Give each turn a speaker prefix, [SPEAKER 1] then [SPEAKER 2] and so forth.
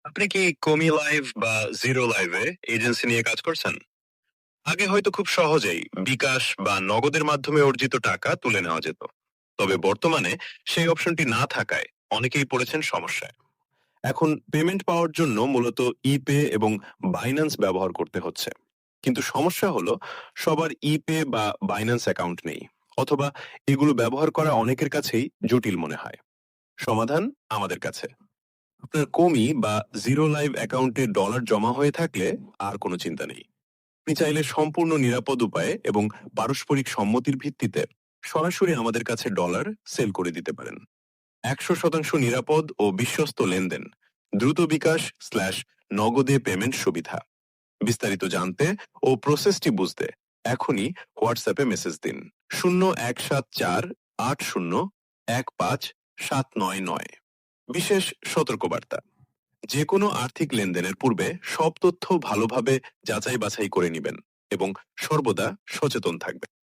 [SPEAKER 1] আপনি কি কমি লাইভ বা জিরো লাইভে এজেন্সি নিয়ে কাজ করছেন? আগে হয়তো খুব সহজেই বিকাশ বা নগদের মাধ্যমে অর্জিত টাকা তুলে নেওয়া যেত। তবে বর্তমানে সেই অপশনটি না থাকায় অনেকেই পড়েছেন সমস্যায়। এখন পেমেন্ট পাওয়ার জন্য মূলত ইপে এবং বাইন্যান্স ব্যবহার করতে হচ্ছে। কিন্তু সমস্যা হলো সবার ইপে বা বাইন্যান্স অ্যাকাউন্ট নেই, অথবা এগুলো ব্যবহার করা অনেকের কাছেই জটিল মনে হয়। সমাধান আমাদের কাছে। আপনার কমি বা জিরো লাইভ অ্যাকাউন্টে ডলার জমা হয়ে থাকলে আর কোনো চিন্তা নেই। আপনি চাইলে সম্পূর্ণ নিরাপদ উপায়ে এবং পারস্পরিক সম্মতির ভিত্তিতে সরাসরি আমাদের কাছে ডলার সেল করে দিতে পারেন। 100% নিরাপদ ও বিশ্বস্ত লেনদেন, দ্রুত বিকাশ স্ল্যাশ নগদে পেমেন্ট সুবিধা। বিস্তারিত জানতে ও প্রসেসটি বুঝতে এখনই হোয়াটসঅ্যাপে মেসেজ দিন 0174801579। বিশেষ সতর্কবার্তা: যে কোনো আর্থিক লেনদেনের পূর্বে সব তথ্য ভালোভাবে যাচাই বাছাই করে নেবেন এবং সর্বদা সচেতন থাকবেন।